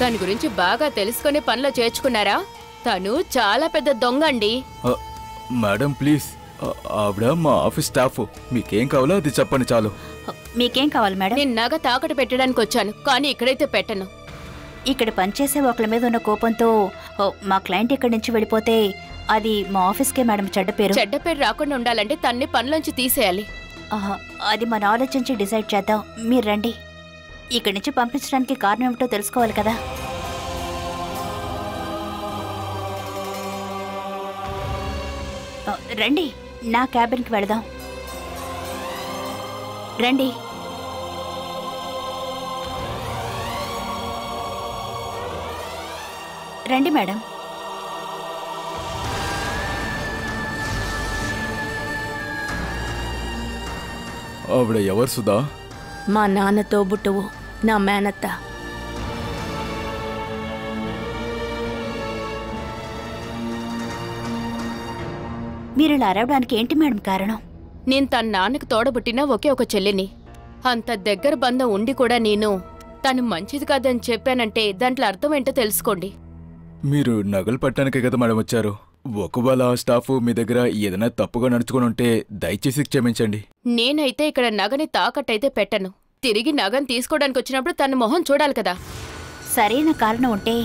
దాని గురించి బాగా తెలుసుకునే పనిలో చేర్చుకున్నారా? తను చాలా పెద్ద దొంగ అండి. మేడం ప్లీజ్, ఆవిడ మా ఆఫీస్ స్టాఫ్, మీకేం కావాలో అది చెప్పండి చాలు. మీకేం కావాలి మేడం? నేను నగ తాకట్టు పెట్టడానికి వచ్చాను, కానీ ఇక్కడైతే పెట్టను. ఇక్కడ పనిచేసే ఒకళ్ళ మీద ఉన్న కోపంతో మా క్లయింట్ ఇక్కడి నుంచి వెళ్ళిపోతే అది మా ఆఫీస్కే మేడం చెడ్డ పేరు. చెడ్డ పేరు రాకుండా ఉండాలంటే తన్ని పనిలోంచి తీసేయాలి. అది మన ఆలోచించి డిసైడ్ చేద్దాం. మీరు రండి. ఇక్కడి నుంచి పంపించడానికి కారణం ఏమిటో తెలుసుకోవాలి కదా. రండి, నా క్యాబిన్కి వెళదాం. రండి. రండి మేడం. ఆవిడ ఎవరు సుధా? మా నాన్నతో బుట్టువు, నా మేనత్త. మీరు ఇలా అరవడానికి ఏంటి మేడం కారణం? నేను తన నాన్నకు తోడబుట్టిన ఒకే ఒక చెల్లిని. అంత దగ్గర బంధం ఉండి కూడా నేను తను మంచిది కాదని చెప్పానంటే దాంట్లో అర్థం ఏంటో తెలుసుకోండి. మీరు నగలు పట్టడానికే కదా మేడం వచ్చారు. ఒకవేళ ఆ స్టాఫ్ మీ దగ్గర ఏదైనా తప్పుగా నడుచుకుని ఉంటే దయచేసి క్షమించండి. నేనైతే ఇక్కడ నగని తాకట్టయితే పెట్టను. తిరిగి నగని తీసుకోవడానికి వచ్చినప్పుడు తన మొహం చూడాలి కదా. సరైన కారణం ఉంటే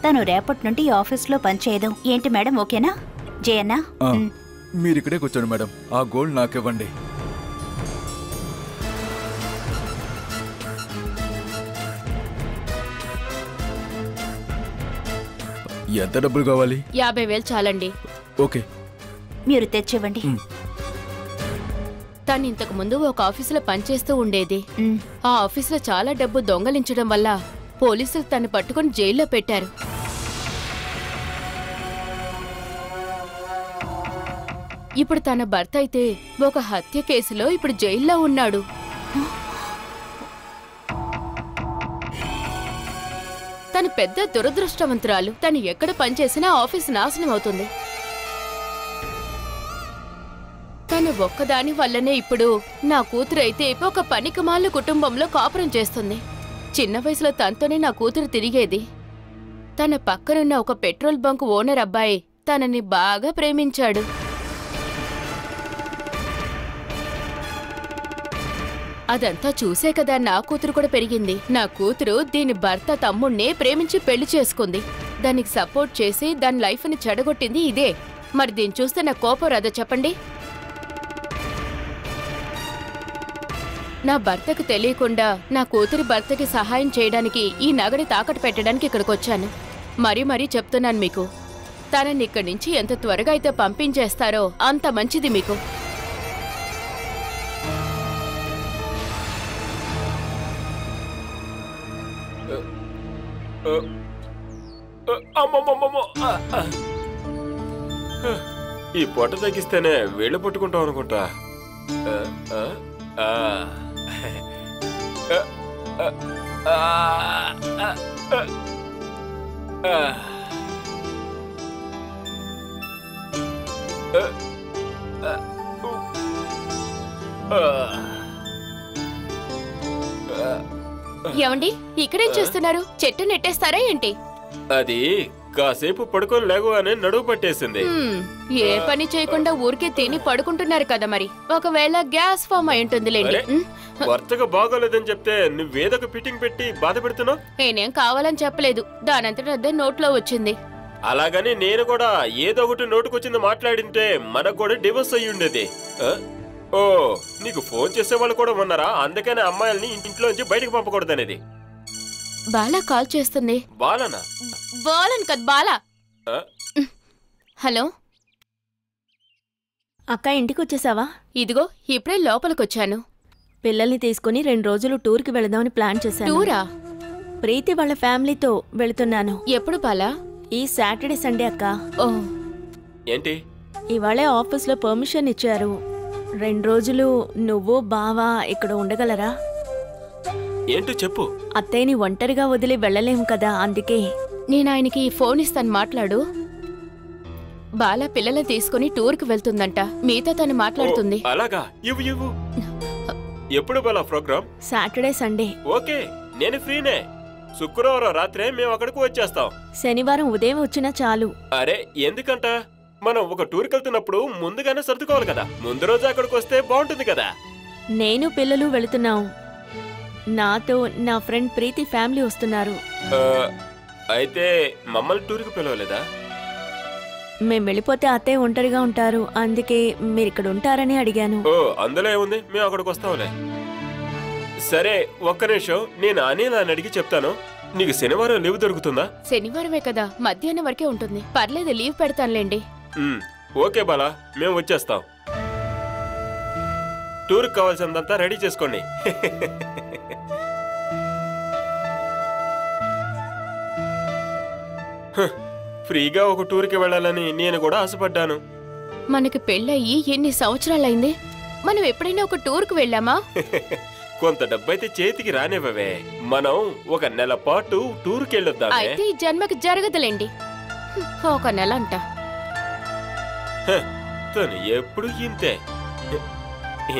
తను రేపటి నుండి ఈ ఆఫీస్లో పనిచేయదు. ఏంటి మేడం, ఓకేనా? జయన్నా, మీరిక్కడే కూర్చోండి మేడం. ఆ గోల్డ్ నాకివ్వండి. ఎంత డబ్బులు కావాలి? 50,000 చాలండి. ఓకే, మీరు తెచ్చివ్వండి. తను ఇంతకు ముందు ఒక ఆఫీసులో పనిచేస్తూ ఉండేది. ఆ ఆఫీసులో చాలా డబ్బు దొంగలించడం వల్ల పోలీసులు తను పట్టుకుని జైల్లో పెట్టారు. ఇప్పుడు తన భర్త అయితే ఒక హత్య కేసులో ఇప్పుడు జైల్లో ఉన్నాడు. తను పెద్ద దురదృష్టవంతురాలు. తను ఎక్కడ పనిచేసినా ఆఫీస్ నాశనం అవుతుంది. తను ఒక్కదాని వల్లనే ఇప్పుడు నా కూతురు అయితే ఒక పనికిమాలిన కుటుంబంలో కాపురం చేస్తుంది. చిన్న వయసులో తనతోనే నా కూతురు తిరిగేది. తన పక్కనున్న ఒక పెట్రోల్ బంక్ ఓనర్ అబ్బాయి తనని బాగా ప్రేమించాడు. అదంతా చూసే కదా నా కూతురు కూడా పెరిగింది. నా కూతురు దీని భర్త తమ్ముణ్ణే ప్రేమించి పెళ్లి చేసుకుంది. దానికి సపోర్ట్ చేసి దాని లైఫ్ని చెడగొట్టింది ఇదే. మరి దీన్ని చూస్తే నా కోపం రాదా చెప్పండి? నా భర్తకు తెలియకుండా నా కూతురి భర్తకి సహాయం చేయడానికి ఈ నగని తాకట్టు పెట్టడానికి ఇక్కడికి వచ్చాను. మరీ చెప్తున్నాను మీకు, తనని ఇక్కడి నుంచి ఎంత త్వరగా అయితే పంపించేస్తారో అంత మంచిది మీకు. ఈ పొట్ట తగ్గిస్తేనే వేళ్ళు పట్టుకుంటాం అనుకుంటా. ఏమండి, ఇక్కడేం చేస్తున్నారు? చెట్టు నెట్టేస్తారా ఏంటి? అది కాసేపు పడుకొని లేవగానే నడువు పట్టేసింది. ఏ పని చేయకుండా ఊరికే తిని పడుకుంటున్నారు కదా. మరి ఒకవేళ గ్యాస్ ఫామ్ అయి ఉంటుందిలేండి. వర్తగా బాగోలేదని చెప్తే నువ్వేదొక ఫిట్టింగ్ పెట్టి బాధ పెడుతున్నావు. నేనేం కావాలని చెప్పలేదు, దానంతట అదే నోట్లో వచ్చింది. అలాగని నేను కూడా ఏదో ఒకటి నోటుకొచ్చింది మాట్లాడింటే మనకు కూడా డివోర్స్ అయ్యి ఉండేది. ఓ, నీకు ఫోన్ చేసే వాళ్ళు కూడా ఉన్నారా? అందుకనే అమ్మాయిల్ని ఇంట్లోంచి బయటకు పంపకూడదనేది. బాలా కాల్ చేస్తుంది. బాలనా? బాలని కదా, బాలా. హలో అక్క, ఇంటికి వచ్చేసావా? ఇదిగో ఇప్పుడే లోపలికొచ్చాను. పిల్లల్ని తీసుకుని 2 రోజులు టూర్కి వెళదామని ప్లాన్ చేశాను. టూరా? ప్రీతి వాళ్ళ ఫ్యామిలీతో వెళుతున్నాను. ఎప్పుడు బాలా? ఈ సాటర్డే సండే అక్క. ఓ, ఏంటి? ఇవాళే ఆఫీస్లో పర్మిషన్ ఇచ్చారు. 2 రోజులు నువ్వు బావా ఇక్కడ ఉండగలరా? ఏంటో చెప్పు. అత్తయ్యని ఒంటరిగా వదిలి వెళ్ళలేము కదా, అందుకే. నేను ఆయనకి ఫోన్ ఇస్తాను, మాట్లాడు. బాలా పిల్లల్ని తీసుకుని టూర్కి వెళ్తుందంట, మీతో తను మాట్లాడుతుంది. అలాగా? ఇవ్వు. ఎప్పుడు Bala program? Saturday Sunday. Okay, నేను ఫ్రీనే. శుక్రవారం రాత్రే మేము అక్కడికి వచ్చేస్తాం. శనివారం ఉదయం వచ్చినా చాలు. అరే ఎందుకంట, మనం ఒక టూర్కి వెళ్తున్నప్పుడు ముందుగానే సర్దుకోవాలి కదా. ముందు రోజు అక్కడికి వస్తే బాగుంటుంది కదా. నేను పిల్లలు వెళుతున్నాం. నాతో నా ఫ్రెండ్ ప్రీతి ఫ్యామిలీ వస్తున్నారు. అయితే మమ్మల్ని టూర్కి పిలవలేదా? మేం వెళ్ళిపోతే అత్తయ్య ఒంటరిగా ఉంటారు, అందుకే మీరు ఇక్కడ ఉంటారని అడిగాను. ఓ అందులో ఏముంది, మేము అక్కడికి వస్తాంలే. సరే ఒక్క నిమిషం, నేను అనిల్ అని అడిగి చెప్తాను. నీకు శనివారం లీవ్ దొరుకుతుందా? శనివారమే కదా, మధ్యాహ్నం వరకే ఉంటుంది. పర్లేదు, లీవ్ పెడతానులేండి. ఓకే బాలా, మేము వచ్చేస్తాం. టూర్కి కావాల్సిందంతా రెడీ చేసుకోండి. ఫ్రీగా ఒక టూర్కి వెళ్ళాలని నేను కూడా ఆశపడ్డాను. మనకి పెళ్ళయి ఎన్ని సంవత్సరాలైంది? మనం ఎప్పుడైనా ఒక టూర్కి వెళ్ళామా? కొంత డబ్బైతే చేతికి రానివ్వవే. మనం ఒక నెల పాటు టూర్కి వెళ్ళొద్దాం. అయితే ఈ జన్మకి జరగదులేండి. ఒక నెల అంట. తను ఎప్పుడు ఇంతే.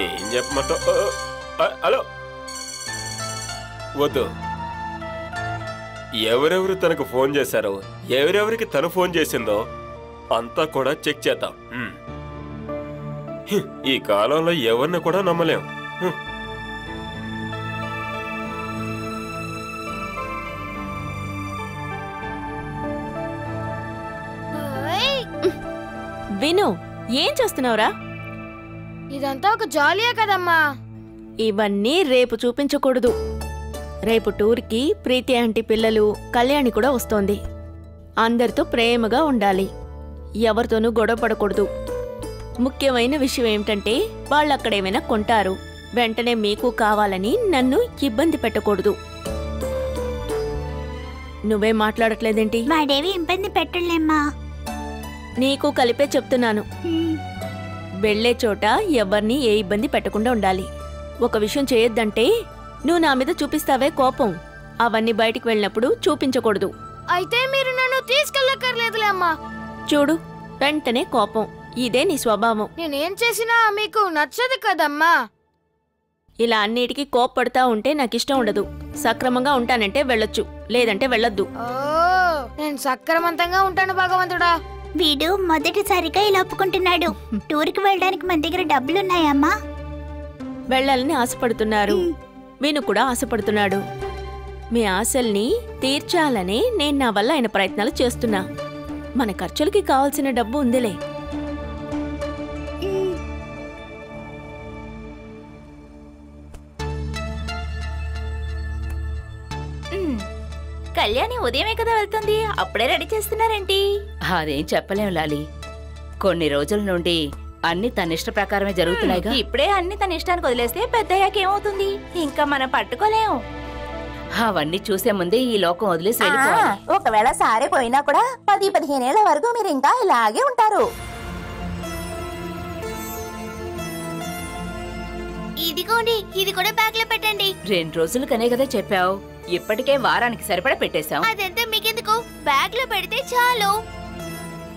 ఏం చెప్పమంటావు? హలో, వద్దు. ఎవరెవరు తనకు ఫోన్ చేశారో, ఎవరెవరికి తను ఫోన్ చేసిందో అంతా కూడా చెక్ చేద్దాం. ఈ కాలంలో ఎవరిని కూడా నమ్మలేం. విను, ఏం చేస్తున్నావురా? ఇదంతా ఒక జాలియా కదమ్మా. ఇవన్నీ రేపు చూపించకూడదు. రేపు టూర్కి ప్రీతి ఆంటీ పిల్లలు, కళ్యాణి కూడా వస్తోంది. అందరితో ప్రేమగా ఉండాలి, ఎవరితోనూ గొడవ పడకూడదు. ముఖ్యమైన విషయం ఏమిటంటే వాళ్ళక్కడేమైనా కొంటారు, వెంటనే మీకు కావాలని నన్ను ఇబ్బంది పెట్టకూడదు. నువ్వే మాట్లాడట్లేదేంటి? వాడేవి ఇబ్బంది పెట్టలేమ్మా. నీకు కలిపే చెప్తున్నాను. వెళ్లే చోట ఎవరిని ఏ ఇబ్బంది పెట్టకుండా ఉండాలి. ఒక విషయం చేయొద్దంటే నువ్వు నా మీద చూపిస్తావే కోపం, అవన్నీ బయటికి వెళ్ళినప్పుడు చూపించకూడదు. అయితే మీరు నన్ను తీసుకెళ్ళక్కర్లేదులే అమ్మా. చూడు, వెంటనే కోపం. ఇదే నీ స్వభావం. నేనేం చేసినా మీకు నచ్చదు కదమ్మా. ఇలా అన్నిటికీ కోప్పడతా ఉంటే నాకిష్టం ఉండదు. సక్రమంగా ఉంటానంటే వెళ్ళొచ్చు, లేదంటే వెళ్ళొద్దు. ఓ, నేను సక్రమంతంగా ఉంటాను భగవంతుడా. వీడు మొదటిసారిగా ఇలా ఒప్పుకుంటున్నాడు. టూర్కి వెళ్ళడానికి మన దగ్గర డబ్బులున్నాయమ్మా. వెళ్ళాలని ఆశపడుతున్నారు, వీను కూడా ఆశపడుతున్నాడు. మీ ఆశల్ని తీర్చాలని నేను నా వల్ల ఆయన ప్రయత్నాలు చేస్తున్నా. మన ఖర్చులకి కావాల్సిన డబ్బు ఉందిలే. కళ్యాణి ఉదయమే కదా వెళ్తుంది, అప్పుడే రెడీ చేస్తున్నారేంటి? అదేం చెప్పలేం లాలి. కొన్ని రోజుల నుండి అన్ని తన ఇష్ట ప్రకారమే జరుగుతున్నాయిగా. ఇప్పుడే అన్ని తన ఇష్టానికి వదిలేస్తే పెద్దయ్యాక ఏమవుతుంది? ఇంకా మనం పట్టుకోలేం. అవన్నీ చూసే ముందే ఈ లోకం వదిలేసి వెళ్ళిపోవాలి. ఒకవేళ సారే పోయినా కూడా 10-15 ఏళ్ల వరకు మీరు ఇంకా ఇలాగే ఉంటారు. ఇదిగోండి, ఇది కూడా బ్యాగ్ లో పెట్టండి. 2 రోజులకనే కదా చెప్పావు, ఇప్పటికే వారానికి సరిపడా పెట్టేశాం. అదంతా మీకెందుకు, బ్యాగ్ లో పెడితే చాలు.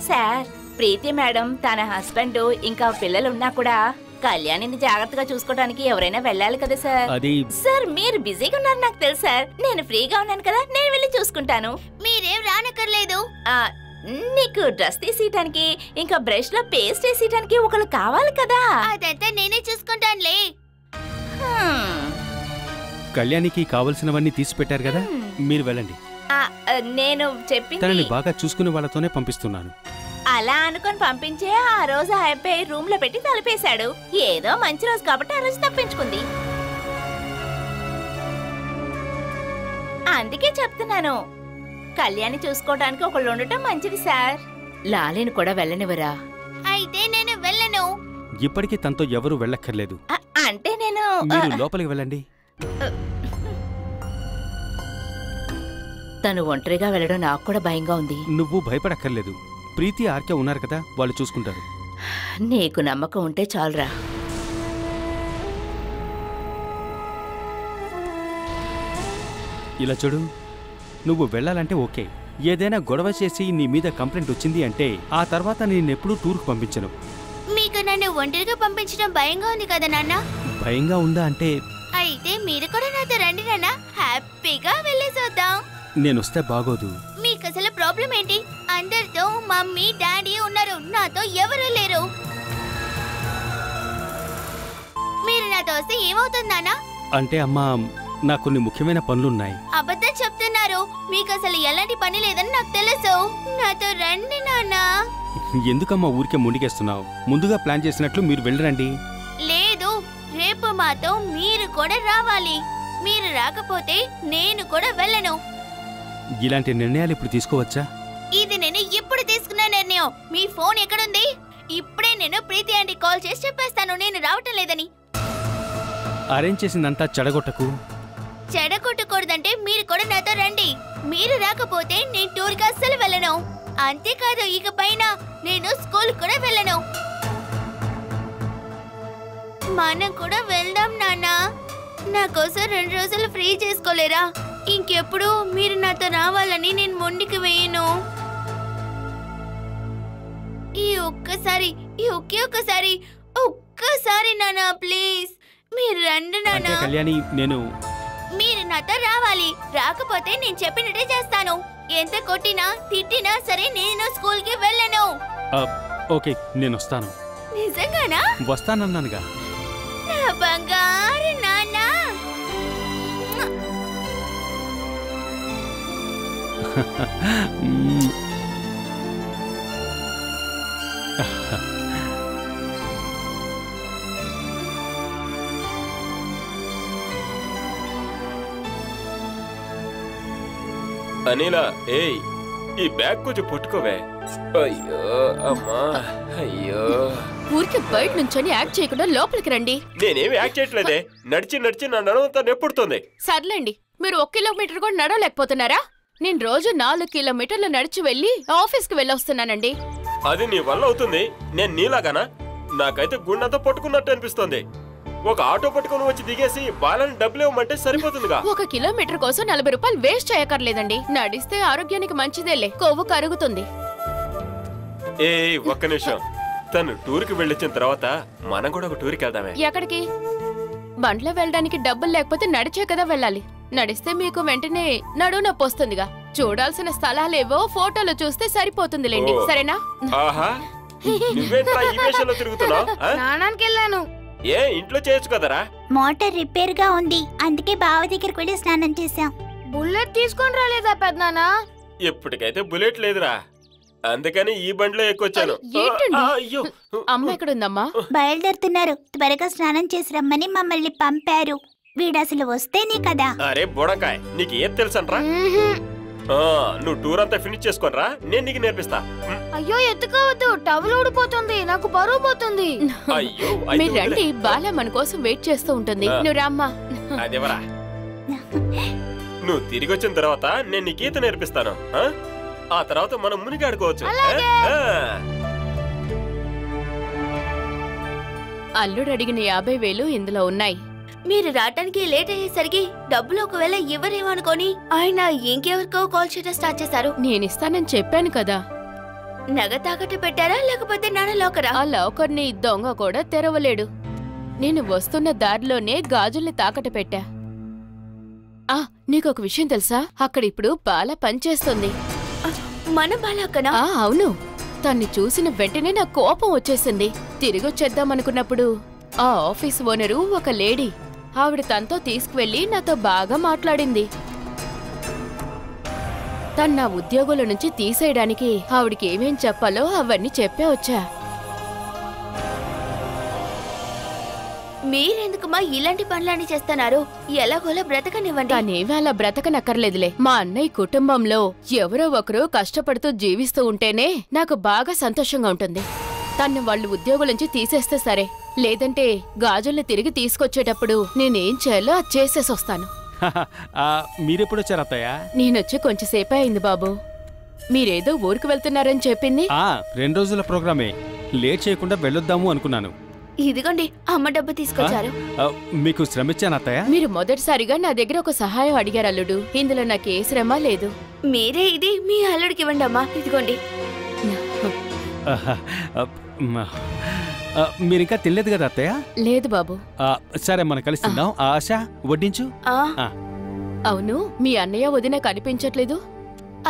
సార్, ప్రీతి మేడం తన హస్బెండ్ ఇంకా పిల్లలున్నా కూడా కళ్యాణిని జాగ్రత్తగా చూసుకోవడానికి ఎవరైనా వెళ్ళాలి కదా సార్. సార్ మీరు బిజీగా ఉన్నారు నాకు తెలుసు సార్. నేను ఫ్రీగా ఉన్నాను కదా, నేను వెళ్ళి చూసుకుంటాను. మీరేం రానక్కర్లేదు. నీకు డ్రెస్ తీసేయడానికి ఇంకా బ్రష్ లో పేస్ట్ వేసేయడానికి ఒకరు కావాలి కదా. అదంతా నేనే చూసుకుంటానులే. కళ్యాణికి కావలసినవన్నీ తీసి పెట్టారు కదా, మీరు వెళ్ళండి. నేను చెప్పింది తనని బాగా చూసుకునే వాళ్ళతోనే పంపిస్తున్నాను. అలా అనుకుని పంపించే ఆ రోజు అయిపోయి రూమ్ లో పెట్టి తలిపేశాడు. ఏదో మంచి రోజు కాబట్టి ఆ రోజు తప్పించుకుంది. అందుకే చెప్తున్నాను, కళ్యాణి చూసుకోవడానికి ఒకళ్ళు ఉండటం మంచిది సార్. లాలిని కూడా వెళ్ళనివరా? అయితే నేను వెళ్ళను. ఇప్పటికీ తనతో ఎవరూ వెళ్ళక్కర్లేదు. అంటే నేను మీరు లోపలికి వెళ్ళండి. తను ఒంటరిగా వెళ్ళడం నాకు కూడా భయంగా ఉంది. నువ్వు భయపడక్కర్లేదు, ప్రీతి ఆర్కే ఉన్నారు కదా, వాళ్ళు చూసుకుంటారు. నీకు నమ్మకం ఉంటే చాలురా. ఇలా చూడు, నువ్వు వెళ్ళాలంటే ఓకే. ఏదైనా గొడవ చేసి నీ మీద కంప్లైంట్ వచ్చింది అంటే ఆ తర్వాత నేనెప్పుడూ టూర్కు పంపించను. మీకు నన్ను ఒంటరిగా పంపించడం భయంగా ఉంది కదా నాన్న? భయంగా ఉందా అంటే అయితే మీరు కూడా నాతో రండి నాన్న, హ్యాపీగా వెళ్ళేసొద్దాం. నేనొస్తే బాగోదు. మీకు అసలు ప్రాబ్లం ఏంటి? అందరితో మమ్మీ డాడీ ఉన్నారు, నాతో ఎవరూ లేరు. మీరు నాతో వస్తే ఏమవుతుంది నాన్న? అంటే అమ్మా, నాకు కొన్ని ముఖ్యమైన పనులున్నాయి. అబద్ధం చెప్తున్నారు, మీకు అసలు ఎలాంటి పని లేదని నాకు తెలుసు. నాతో రండి నాన్న. ఎందుకమ్మా ఊరికే ముండికేస్తున్నావు? ముందుగా ప్లాన్ చేసినట్లు మీరు వెళ్ళరండి. లేదు, రేపు మాతో మీరు కూడా రావాలి. మీరు రాకపోతే నేను కూడా వెళ్ళను. ఇలాంటి నిర్ణయాలు ఇప్పుడు తీసుకోవచ్చా? ఇది నేను ఇప్పుడు తీసుకున్న నిర్ణయం. మీ ఫోన్ ఎక్కడుంది? ఇప్పుడే నేను ప్రీతి ఆంటీ కాల్ చేసి చెప్పేస్తాను నేను రావటం లేదని. అరేంజ్ చేసిందంతా చెడగొట్టకు. చెడగొట్టకూడదంటే మీరు కూడా నాతో రండి. మీరు రాకపోతే నేను టూర్కి అస్సలు వెళ్ళను. అంతేకాదు, ఇక పైన నేను స్కూల్ కూడా వెళ్ళను. మనం కూడా వెళ్దాం నాన్న. నా కోసం 2 రోజులు ఫ్రీ చేసుకోలేరా? ఇంకెప్పుడు మీరు నాతో రావాలని నేను మొండికి వేయను. ఈ ఒక్కసారి నాన్న, ప్లీజ్ మీరు రండి నాన్న. కళ్యాణి, మీరు నాతో రావాలి. రాకపోతే నేను చెప్పినట్టే చేస్తాను. ఎంత కొట్టినా తిట్టినా సరే నేను స్కూల్కి వెళ్ళను. ఓకే, నేను వస్తాను. నిజంగానా? వస్తానన్నానుగా. నా బంగారు నాన్న. అనిలా, ఏయ్, ఈ బ్యాగ్ కొంచెం పట్టుకోవే. అయ్యో అమ్మా, అయ్యో. ఊరికి బయట నుంచొని యాక్ట్ చేయకుండా లోపలికి రండి. నేనేమి యాక్ట్ చేయట్లేదే. నడిచి నా నడవంతా నెప్పుడుతుంది. సర్లేండి, మీరు 1 కిలోమీటర్ కూడా నడవలేకపోతున్నారా? నేను రోజు 4 కిలోమీటర్లు నడిచి వెళ్ళి ఆఫీస్కి వెళ్ళొస్తున్నానండి. అది నీ వల్ల అవుతుంది. నేను నీలాగానా? నాకైతే గుండెంతా పట్టుకున్నట్టు అనిపిస్తుంది. ఒక ఆటో పట్టుకుని వచ్చి దిగేసి బాలని డబ్బులు ఇవ్వమంటే సరిపోతుందిగా. 1 కిలోమీటర్ కోసం 40 రూపాయలు వేస్ట్ చేయక్కర్లేదండి. నడిస్తే ఆరోగ్యానికి మంచిదేలే, కొవ్వు కరుగుతుంది. ఏ ఒక్క నిమిషం. తను టూర్కి వెళ్ళొచ్చిన తర్వాత మనం కూడా ఒక టూర్కి వెళ్దామే. ఎక్కడికి? బండ్లో వెళ్ళడానికి డబ్బులు లేకపోతే నడిచే కదా వెళ్ళాలి. నడిస్తే మీకు వెంటనే నడువు నొప్పి వస్తుందిగా. చూడాల్సిన స్థలాలేవో ఫోటోలు చూస్తే సరిపోతుందిలేండి, సరేనా? ఆహా, నువ్వేంట్రా ఈ వేషంలో తిరుగుతున్నావు? స్నానానికి వెళ్ళాను. ఏ ఇంట్లో చేయొచ్చు కదరా? మోటార్ రిపేర్ గా ఉంది, అందుకే బావ దగ్గరికి వెళ్ళి స్నానం చేశాం. బుల్లెట్ తీసుకొని రాలేదా పెద్దనాన్న? ఎప్పటికైతే బుల్లెట్ లేదురా, అందుకని ఈ బండిలో ఎక్కువచ్చాను. అయ్యో, అమ్మ ఎక్కడుందమ్మా? బయలుదేరుతున్నారు. త్వరగా స్నానం చేసి రమ్మని మమ్మల్ని పంపారు. వీడసలు వస్తేనే కదా. అరే బుడకాయ్, నీకు ఏం తెలుసంట్రా? నువ్వు టూర్ అంతా ఫినిష్ చేసుకోనరా, నేను నీకు నేర్పిస్తా. అయ్యో ఎత్తుకోవద్దు, టవల్ ఊడిపోతుంది, నాకు బరువు పోతుంది. అయ్యో, మీరు రండి, బాల మన కోసం వెయిట్ చేస్తూ ఉంటుంది. నువ్వు రామ్మా. అదేవరా, నువ్వు తిరిగి వచ్చిన తర్వాత నేను నీకు ఈత నేర్పిస్తాను. ఆ తర్వాత మనం మునిగి ఆడుకోవచ్చు. అల్లుడు అడిగిన 50,000 ఇందులో ఉన్నాయి. మీరు రావటానికి లేట్ అయ్యేసరికి డబ్బులు ఒకవేళ ఇవ్వరేమో అనుకొని ఆయన ఇంకెవరికో కాల్ చేయడం స్టార్ట్ చేశారు. నేనిస్తానని చెప్పాను కదా. నగ తాకట్టు పెట్టారా లేకపోతే నాన్న లాకరా? ఆ లాకర్ని దొంగ కూడా తెరవలేడు. నేను వస్తున్న దారిలోనే గాజుల్ని తాకట్టు పెట్టా. నీకొక విషయం తెలుసా? అక్కడ ఇప్పుడు బాల పనిచేస్తుంది. మన బాలక్కనా? అవును. తన్ని చూసిన వెంటనే నాకు కోపం వచ్చేసింది. తిరిగొచ్చేద్దామనుకున్నప్పుడు ఆ ఆఫీస్ ఓనరు ఒక లేడీ, ఆవిడ తనతో తీసుకువెళ్లి నాతో బాగా మాట్లాడింది. తన ఉద్యోగుల నుంచి తీసేయడానికి ఆవిడికి ఏమేం చెప్పాలో అవన్నీ చెప్పే వచ్చా. మీరెందుకుమా ఇలాంటి పనులన్నీ చేస్తున్నారు? ఎలాగోలా బ్రతకనివ్వండి. తనేవి అలా బ్రతకనక్కర్లేదులే. మా అన్నయ్య కుటుంబంలో ఎవరో ఒకరు కష్టపడుతూ జీవిస్తూ ఉంటేనే నాకు బాగా సంతోషంగా ఉంటుంది. తన్ని వాళ్ళు ఉద్యోగుల నుంచి తీసేస్తే సరే, లేదంటే గాజుల్ని తిరిగి తీసుకొచ్చేటప్పుడు నేనేం చేయాలో అది చేసేసి వస్తాను. మీరెప్పుడొచ్చారు అత్తయ్య? నేనొచ్చి కొంచెంసేపే అయింది బాబు. మీరేదో ఊరికి వెళ్తున్నారని చెప్పింది. 2 రోజుల ప్రోగ్రామే, లేట్ చేయకుండా వెళ్ళొద్దాము అనుకున్నాను. ఇదిగోండి, అమ్మ డబ్బు తీసుకొచ్చారు. మీకు శ్రమ ఇచ్చాను అత్తయ్య. మీరు మొదటిసారిగా నా దగ్గర ఒక సహాయం అడిగారు అల్లుడు. ఇందులో నాకే శ్రమ లేదు. మీరే ఇది మీ అల్లుడికి ఇవ్వండి అమ్మా. ఇదిగోండి. మీరింకా తినలేదు కదా అత్తయ్య? లేదు బాబు. సరే మనం కలిసి తిందాం. ఆశ వడ్డించు. అవును, మీ అన్నయ్య వదిన కనిపించట్లేదు.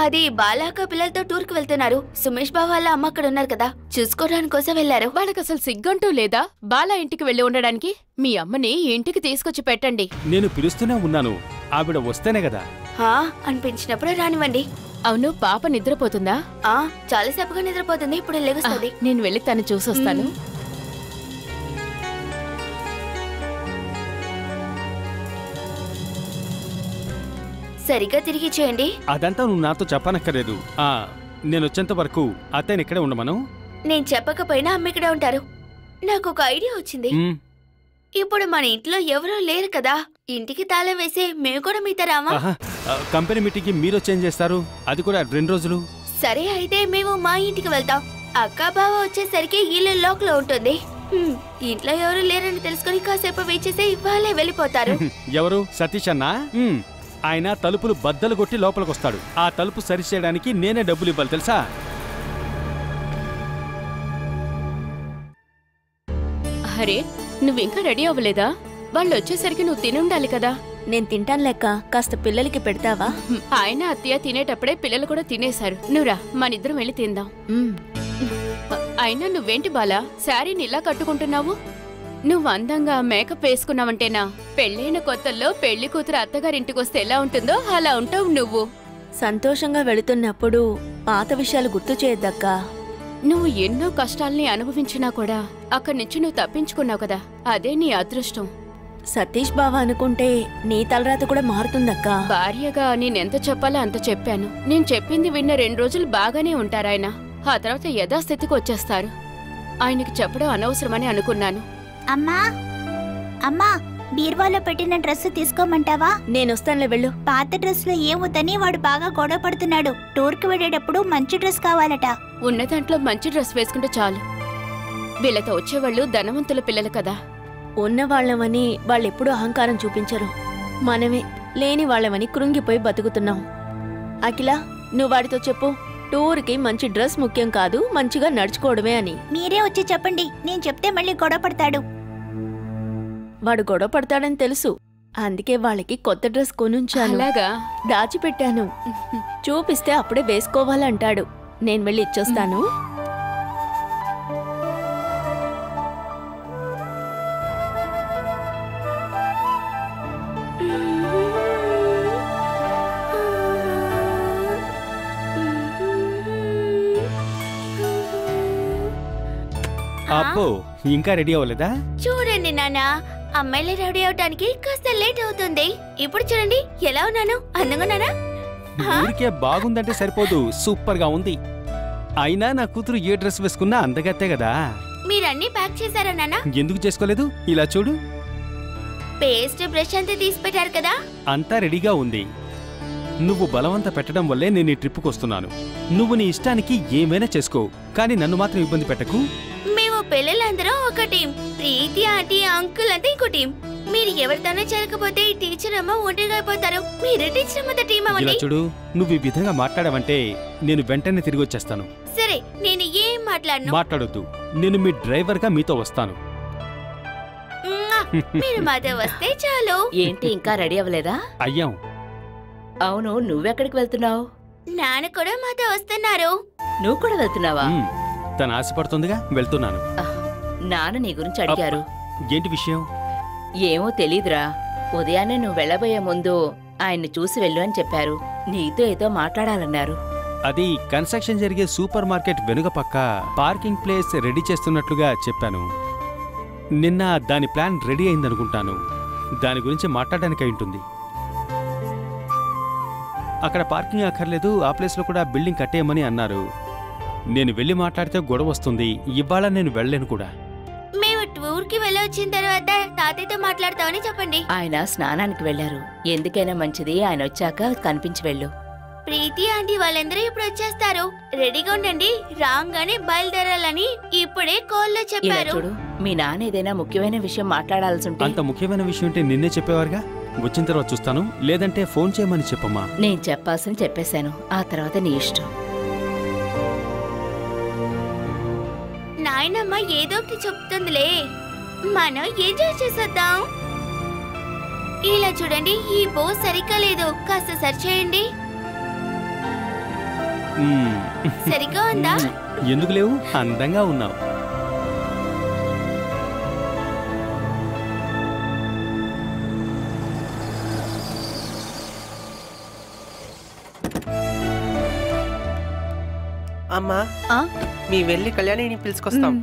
అది బాలాక పిల్లలతో టూర్కి వెళ్తున్నారు. సుమేష్ బావ వాళ్ళ అమ్మ అక్కడ ఉన్నారు కదా, చూసుకోవడానికి కోసం వెళ్లారు. వాళ్ళకి అసలు సిగ్గంటూ లేదా బాలా ఇంటికి వెళ్ళి ఉండడానికి? మీ అమ్మని ఇంటికి తీసుకొచ్చి పెట్టండి. నేను పిలుస్తూనే ఉన్నాను, ఆవిడ వస్తేనే కదా. అనిపించినప్పుడు రానివ్వండి. అవును, పాప నిద్రపోతుందా? చాలాసేపుగా నిద్రపోతుంది, ఇప్పుడు లెగుస్తుంది. నేను వెళ్ళి తను చూసొస్తాను. సరిగ్గా తిరిగి చేయండి. అదంతా నువ్వు నాతో చెప్పనక్కర్లేదు. నేను వచ్చేంత వరకు అత్తయ్యని ఇక్కడే ఉండమను. నేను చెప్పకపోయినా అమ్మ ఇక్కడే ఉంటారు. నాకు ఒక ఐడియా వచ్చింది. ఇప్పుడు మన ఇంట్లో ఎవరూ లేరు కదా, ఇంటికి తాళం వేసి మేము కూడా మీతో రామా? కంపెనీ మీటింగ్కి మీరు చేంజ్ చేస్తారు, అది కూడా 2 రోజులు. సరే, అయితే మేము మా ఇంటికి వెళ్తాం. అక్క బావ వచ్చేసరికి ఇల్లు లాక్ లో ఉంటుంది. ఇంట్లో ఎవరు లేరని తెలుసుకుని కాసేపు వెయిట్ చేసి ఇవాళే వెళ్ళిపోతారు. ఎవరు? సతీష్ అన్నా? ఆయన తలుపులు బద్దలు కొట్టి లోపలికొస్తాడు. ఆ తలుపు సరిచేయడానికి నేనే డబ్బులు ఇవ్వాలి, తెలుసా? అరే, నువ్వింకా రెడీ అవ్వలేదా? వాళ్ళు వచ్చేసరికి నువ్వు తినుండాలి కదా. నేను తింటాను లెక్క, కాస్త పిల్లలకి పెడతావా? ఆయన అత్తయ్య తినేటప్పుడే పిల్లలు కూడా తినేశారు. నువ్వురా, మనిద్దరం వెళ్ళి తిందాం. అయినా నువ్వేంటి బాలా శారీని ఇలా కట్టుకుంటున్నావు? నువ్వు అందంగా మేకప్ వేసుకున్నావంటేనా పెళ్ళైన కొత్తల్లో పెళ్లి కూతురు అత్తగారింటికొస్తే ఎలా ఉంటుందో అలా ఉంటావు నువ్వు. సంతోషంగా వెళుతున్నప్పుడు పాత విషయాలు గుర్తు చేయొద్దక్కా. నువ్వు ఎన్నో కష్టాల్ని అనుభవించినా కూడా అక్కడి నుంచి నువ్వు తప్పించుకున్నావు కదా, అదే నీ అదృష్టం. సతీష్ బావ అనుకుంటే నీ తలరాత కూడా మారుతుందక్కా. భార్యగా నేనెంత చెప్పాలో అంత చెప్పాను. నేను చెప్పింది విన్న 2 రోజులు బాగానే ఉంటారాయన, ఆ తర్వాత యథాస్థితికి వచ్చేస్తారు. ఆయనకి చెప్పడం అనవసరమని అనుకున్నాను. అమ్మా అమ్మా, బీర్వాలో పెట్టిన డ్రెస్ తీసుకోమంటావా? నేనొస్తానులే, వెళ్ళు. పాత డ్రెస్ లో ఏమవుతని వాడు బాగా గొడవ పడుతున్నాడు. టూర్కి వెళ్ళేటప్పుడు మంచి డ్రెస్ కావాలట. ఉన్న దాంట్లో మంచి డ్రెస్ వేసుకుంటే చాలు. వీళ్ళతో వచ్చేవాళ్ళు ధనవంతుల పిల్లలు కదా. ఉన్నవాళ్లమని వాళ్ళెప్పుడూ అహంకారం చూపించరు. మనమే లేని వాళ్ళమని కృంగిపోయి బతుకుతున్నాం. అఖిల, నువ్వు వాడితో చెప్పు, టూర్కి మంచి డ్రెస్ ముఖ్యం కాదు, మంచిగా నడుచుకోవడమే అని. మీరే వచ్చి చెప్పండి, నేను చెప్తే మళ్ళీ గొడవ పడతాడు. వాడు గొడవ పడతాడని తెలుసు, అందుకే వాళ్ళకి కొత్త డ్రెస్ కొనుంచాను. అలాగా? దాచిపెట్టాను, చూపిస్తే అప్పుడే వేసుకోవాలంటాడు. నేను వెళ్ళి ఇచ్చొస్తాను. అబ్బో, ఇంకా రెడీ అవ్వలేదా? చూడండి నాన్న, అమ్మాయిలు రెడీ అవడానికి కాస్త లేట్ అవుతుంది. ఇప్పుడు చూడండి ఎలా ఉన్నాను, అందంగా ఉన్నానా? ఊరికే బాగుందంటే సరిపోదు, సూపర్ గా ఉంది. అయినా నా కూతురు ఏ డ్రెస్ వేసుకున్నా అందగత్తే కదా. మీరన్నీ ప్యాక్ చేశారా నాన్న? ఎందుకు చేసుకోలేదు? ఇలా చూడు, పేస్ట్ బ్రష్ అంతా తీసి పెట్టారు కదా. అంతా రెడీగా ఉంది. నువ్వు బలవంత పెట్టడం వల్లే నేను ఈ ట్రిప్కి వస్తున్నాను. నువ్వు నీ ఇష్టానికి ఏమైనా చేసుకో, కానీ నన్ను మాత్రం ఇబ్బంది పెట్టకు. మేము పిల్లలందరూ ఒక టీం, ప్రీతి ఆంటీ అంకుల్ అంతా ఇంకో టీం. మీరు ఎవరితోనే చేరకపోతే టీచర్ అమ్మ ఒంటరిగా అయిపోతారు. మీరు టీచర్ అమ్మతో టీం ఇలా అవ్వండి. చూడు, నువ్వు ఈ విధంగా మాట్లాడావంటే నేను వెంటనే తిరిగి వచ్చేస్తాను. సరే, నేను ఏం మాట్లాడను. మాట్లాడొద్దు, నేను మీ డ్రైవర్ గా మీతో వస్తాను. మీరు మాతో వస్తే చాలు. ఏంటి ఇంకా రెడీ అవ్వలేదా? అయ్యాం. అవును, నువ్వెక్కడికి వెళ్తున్నావు? నాన్న కూడా మాతో వస్తున్నారు. నువ్వు కూడా వెళ్తున్నావా? తను ఆశపడుతుందిగా, వెళ్తున్నాను. నాన్న నీ గురించి అడిగారు. ఏంటి విషయం? ఏమో తెలీదురా, ఉదయాన్నే నువ్వు వెళ్ళబోయే ముందు ఆయన్ని చూసి వెళ్ళు అని చెప్పారు. నీతో ఏదో మాట్లాడాలన్నారు. అది కన్స్ట్రక్షన్ జరిగే సూపర్ మార్కెట్ వెనుక పక్క పార్కింగ్ ప్లేస్ రెడీ చేస్తున్నట్లుగా చెప్పాను. నిన్న దాని ప్లాన్ రెడీ అయిందనుకుంటాను. దాని గురించి మాట్లాడడానికి అయి ఉంటుంది. అక్కడ పార్కింగ్ అక్కర్లేదు, ఆ ప్లేస్లో కూడా బిల్డింగ్ కట్టేయమని అన్నారు. నేను వెళ్ళి మాట్లాడితే గొడవ వస్తుంది. ఇవాళ నేను వెళ్ళలేను కూడా. మేము టూర్కి వెళ్ళొచ్చిన తర్వాత తాతయ్యతో మాట్లాడతామని చెప్పండి. ఆయన స్నానానికి వెళ్లారు. ఎందుకైనా మంచిది ఆయన వచ్చాక కనిపించి వెళ్ళు. ప్రీతి ఆంటీ వాళ్ళందరూ ఇప్పుడు వచ్చేస్తారు. రెడీగా ఉండండి, రాగానే బయలుదేరాలని ఇప్పుడే కాల్లో ఇలా చెప్పారు. చూడు, మీ నాన్న ఏదైనా ముఖ్యమైన విషయం మాట్లాడాల్సి ఉంటే అంత ముఖ్యమైన విషయం అంటే నిన్నే చెప్పేవారుగా. వచ్చిన తర్వాత చూస్తాను, లేదంటే ఫోన్ చేయమని చెప్పమ్మా. నేను చెప్పాల్సింది చెప్పేశాను, ఆ తర్వాత నీ ఇష్టం. నాయనమ్మ ఏదో ఒకటి చెప్తుందిలే, మనం ఎంజాయ్ చేసేద్దాం. ఇలా చూడండి, ఈ బో సరిగ్గా లేదు, కాస్త సరి చేయండి. సరిగ్గా ఉందా? ఎందుకు లేవు, అందంగా ఉన్నావు. అమ్మా, మీ వెళ్ళి కళ్యాణిని పిలుచుకొస్తాం.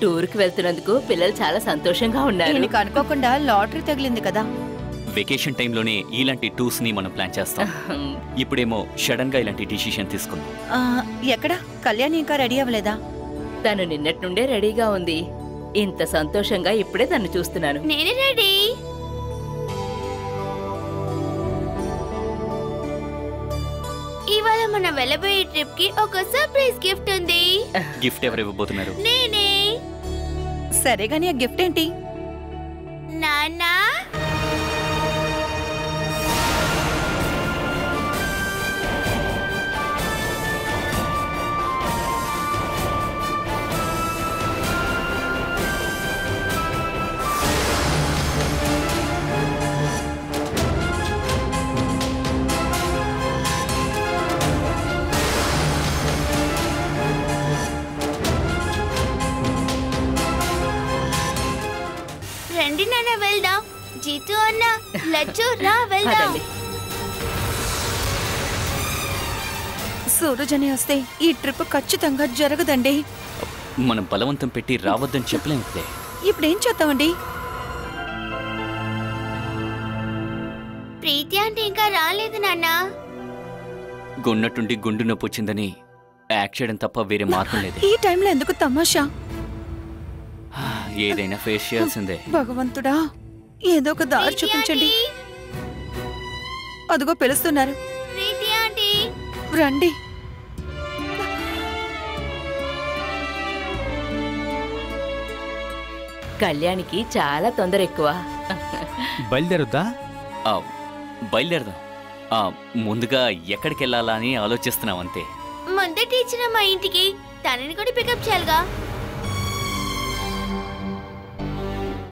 టూర్కి వెళ్తున్నందుకు పిల్లలు చాలా సంతోషంగా ఉన్నారు. నీకు అనుకోకుండా లాటరీ తగిలింది కదా. వెకేషన్ టైంలోనే ఇలాంటి టూర్స్ ని మనం ప్లాన్ చేస్తాం. ఇప్పుడేమో సడన్ గా ఇలాంటి డిసిషన్ తీసుకున్నాం. ఎక్కడ కళ్యాణి ఇంకా రెడీ అవ్వలేదా? తను నిన్నటి నుండే రెడీగా ఉంది. ఇంత సంతోషంగా ఇప్పుడే తను చూస్తున్నాను. నేను రెడీ. ఇవాళ మనం వెళ్ళబోయే ట్రిప్ కి ఒక సర్ప్రైజ్ గిఫ్ట్ ఉంది. గిఫ్ట్ ఎవరు ఇవ్వబోతున్నారు? నేనే. సరే గానీ ఆ గిఫ్ట్ ఏంటి? నాన్నా, రండి నాన్న వెళ్దాం. జీతు అన్న, లజ్జు రా వెళ్దాం. సూరజని వస్తే ఈ ట్రిప్ ఖచ్చితంగా జరగదండి. మనం బలవంతం పెట్టి రావద్దని చెప్పలేం. ఇప్పుడేం చేద్దామండి? ప్రీతి అంటే ఇంకా రాలేదు నాన్న. గున్నట్టుండి గుండు నొప్పి వచ్చిందని యాక్ట్ చేయడం తప్ప వేరే మార్గం లేదు. ఈ టైంలో ఎందుకు తమాషా? ఏదైనా ఫేస్ చేయాల్సిందే. భగవంతుడా, ఏదో ఒక దారి చూపించండి. అదిగో పిలుస్తున్నారు. ప్రీతి ఆంటీ, రండి. కళ్యాణికి చాలా తొందర ఎక్కువ. బయలుదేరుద్దా? బయలుదేరదాం. ముందుగా ఎక్కడికి వెళ్ళాలా అని ఆలోచిస్తున్నాం అంతే. ముందే టీచర్ మా ఇంటికి, తనని కూడా పికప్ చేయాలిగా.